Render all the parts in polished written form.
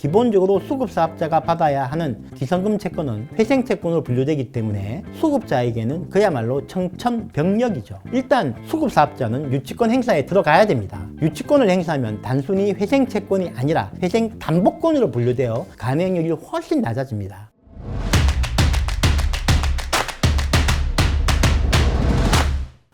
기본적으로 수급사업자가 받아야 하는 기성금 채권은 회생채권으로 분류되기 때문에 수급자에게는 그야말로 청천벽력이죠. 일단 수급사업자는 유치권 행사에 들어가야 됩니다. 유치권을 행사하면 단순히 회생채권이 아니라 회생담보권으로 분류되어 감액률이 훨씬 낮아집니다.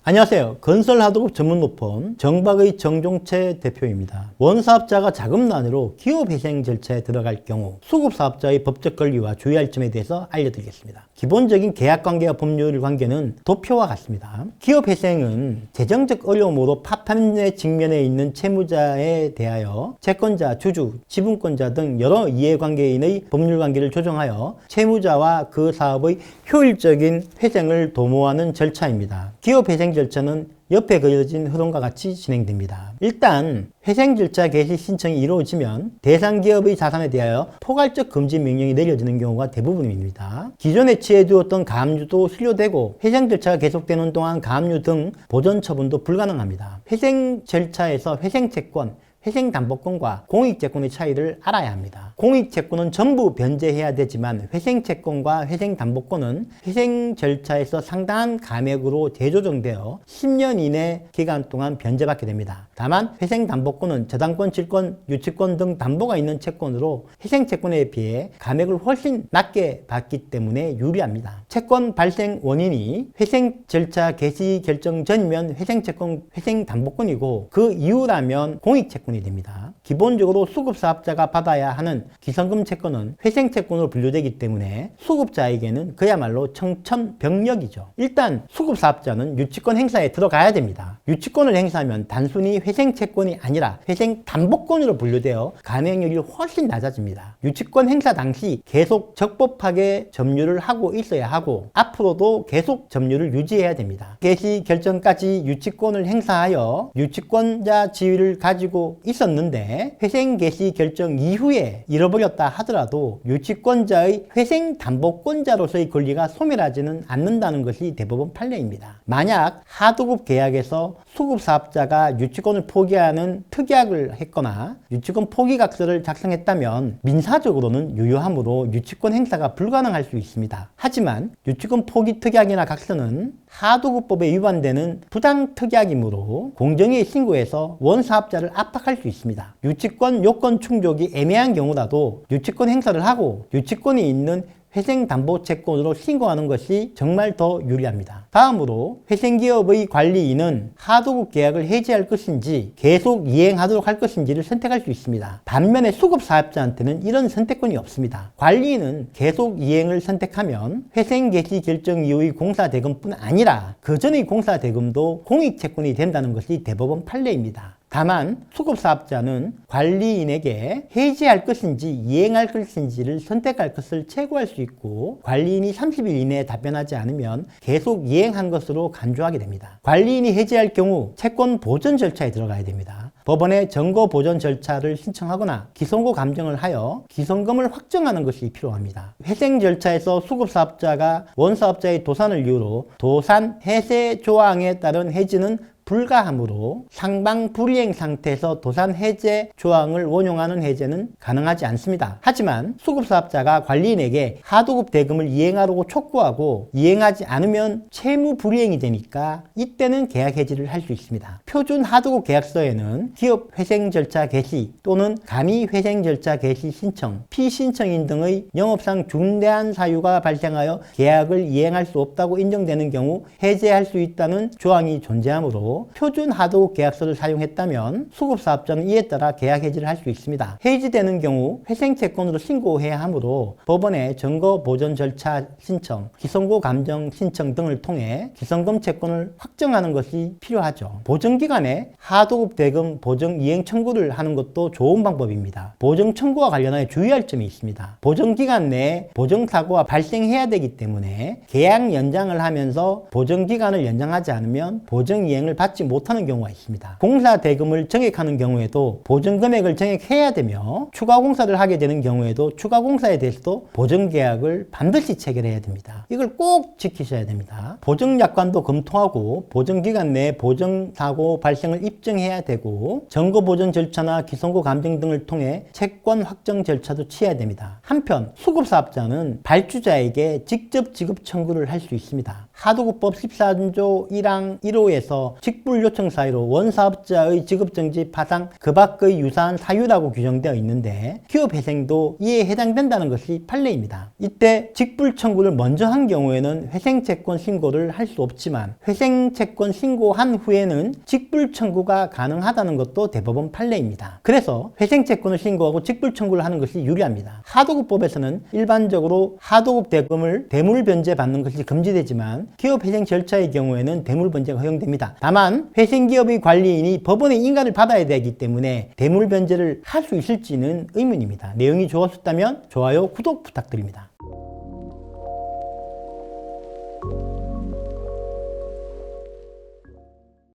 안녕하세요. 건설하도급 전문로펌 정박의 정종채 대표입니다. 원사업자가 자금난으로 기업회생 절차에 들어갈 경우 수급사업자의 법적 권리와 주의할 점에 대해서 알려드리겠습니다. 기본적인 계약관계와 법률 관계는 도표와 같습니다. 기업회생은 재정적 어려움으로 파탄에 직면해 있는 채무자에 대하여 채권자, 주주, 지분권자 등 여러 이해관계인의 법률관계를 조정하여 채무자와 그 사업의 효율적인 회생을 도모하는 절차입니다. 기업회생 절차는 옆에 그려진 흐름과 같이 진행됩니다. 일단 회생 절차 개시 신청이 이루어지면 대상 기업의 자산에 대하여 포괄적 금지 명령이 내려지는 경우가 대부분입니다. 기존에 취해두었던 가압류도 실효되고 회생 절차가 계속되는 동안 가압류 등 보전 처분도 불가능합니다. 회생 절차에서 회생채권, 회생담보권과 공익채권의 차이를 알아야 합니다. 공익채권은 전부 변제해야 되지만 회생채권과 회생담보권은 회생 절차에서 상당한 감액으로 재조정되어 10년 이내 기간 동안 변제받게 됩니다. 다만 회생담보권은 저당권, 질권, 유치권 등 담보가 있는 채권으로 회생채권에 비해 감액을 훨씬 낮게 받기 때문에 유리합니다. 채권 발생 원인이 회생 절차 개시 결정 전이면 회생채권, 회생담보권이고 그 이후라면 공익채권이 됩니다. 기본적으로 수급사업자가 받아야 하는 기성금 채권은 회생채권으로 분류되기 때문에 수급자에게는 그야말로 청천벽력이죠. 일단 수급사업자는 유치권 행사에 들어가야 됩니다. 유치권을 행사하면 단순히 회생채권이 아니라 회생담보권으로 분류되어 감액률이 훨씬 낮아집니다. 유치권 행사 당시 계속 적법하게 점유를 하고 있어야 하고 앞으로도 계속 점유를 유지해야 됩니다. 개시 결정까지 유치권을 행사하여 유치권자 지위를 가지고 있었는데 회생 개시 결정 이후에 잃어버렸다 하더라도 유치권자의 회생담보권자로서의 권리가 소멸하지는 않는다는 것이 대법원 판례입니다. 만약 하도급 계약에서 수급사업자가 유치권을 포기하는 특약을 했거나 유치권 포기각서를 작성했다면 민사적으로는 유효하므로 유치권 행사가 불가능할 수 있습니다. 하지만 유치권 포기 특약이나 각서는 하도급법에 위반되는 부당특약이므로 공정위에 신고해서 원사업자를 압박할 수 있습니다. 유치권 요건 충족이 애매한 경우라도 유치권 행사를 하고 유치권이 있는 회생담보채권으로 신고하는 것이 정말 더 유리합니다. 다음으로 회생기업의 관리인은 하도급 계약을 해지할 것인지 계속 이행하도록 할 것인지를 선택할 수 있습니다. 반면에 수급사업자한테는 이런 선택권이 없습니다. 관리인은 계속 이행을 선택하면 회생 개시 결정 이후의 공사대금뿐 아니라 그 전의 공사대금도 공익채권이 된다는 것이 대법원 판례입니다. 다만 수급사업자는 관리인에게 해지할 것인지 이행할 것인지를 선택할 것을 최고할 수 있고 관리인이 30일 이내에 답변하지 않으면 계속 이행한 것으로 간주하게 됩니다. 관리인이 해지할 경우 채권 보전 절차에 들어가야 됩니다. 법원에 증거 보전 절차를 신청하거나 기성고 감정을 하여 기성금을 확정하는 것이 필요합니다. 회생 절차에서 수급사업자가 원사업자의 도산을 이유로 도산 해제 조항에 따른 해지는 불가하므로 상방 불이행 상태에서 도산 해제 조항을 원용하는 해제는 가능하지 않습니다. 하지만 수급사업자가 관리인에게 하도급 대금을 이행하라고 촉구하고 이행하지 않으면 채무 불이행이 되니까 이때는 계약 해지를 할 수 있습니다. 표준 하도급 계약서에는 기업 회생 절차 개시 또는 감히 회생 절차 개시 신청, 피신청인 등의 영업상 중대한 사유가 발생하여 계약을 이행할 수 없다고 인정되는 경우 해제할 수 있다는 조항이 존재하므로 표준 하도급 계약서를 사용했다면 수급사업자는 이에 따라 계약 해지를 할 수 있습니다. 해지되는 경우 회생채권으로 신고해야 하므로 법원에 증거 보전 절차 신청, 기성고 감정 신청 등을 통해 기성금 채권을 확정하는 것이 필요하죠. 보증기간에 하도급 대금 보증 이행 청구를 하는 것도 좋은 방법입니다. 보증 청구와 관련하여 주의할 점이 있습니다. 보증기간 내에 보증사고가 발생해야 되기 때문에 계약 연장을 하면서 보증기간을 연장하지 않으면 보증 이행을 받지 받지 못하는 경우가 있습니다. 공사 대금을 정액하는 경우에도 보증 금액을 정액해야 되며 추가 공사를 하게 되는 경우에도 추가 공사에 대해서도 보증 계약을 반드시 체결해야 됩니다. 이걸 꼭 지키셔야 됩니다. 보증 약관도 검토하고 보증 기간 내에 보증 사고 발생을 입증해야 되고 점거 보전 절차나 기선고 감정 등을 통해 채권 확정 절차도 취해야 됩니다. 한편 수급사업자는 발주자에게 직접 지급 청구를 할 수 있습니다. 하도급법 14조 1항 1호에서 직불 요청 사유로 원사업자의 지급정지, 파상, 그 밖의 유사한 사유라고 규정되어 있는데 기업회생도 이에 해당된다는 것이 판례입니다. 이때 직불 청구를 먼저 한 경우에는 회생채권 신고를 할 수 없지만 회생채권 신고한 후에는 직불 청구가 가능하다는 것도 대법원 판례입니다. 그래서 회생채권을 신고하고 직불 청구를 하는 것이 유리합니다. 하도급법에서는 일반적으로 하도급 대금을 대물 변제 받는 것이 금지되지만 기업 회생 절차의 경우에는 대물 변제가 허용됩니다. 다만 회생기업의 관리인이 법원의 인가를 받아야 되기 때문에 대물 변제를 할 수 있을지는 의문입니다. 내용이 좋았다면 좋아요, 구독 부탁드립니다.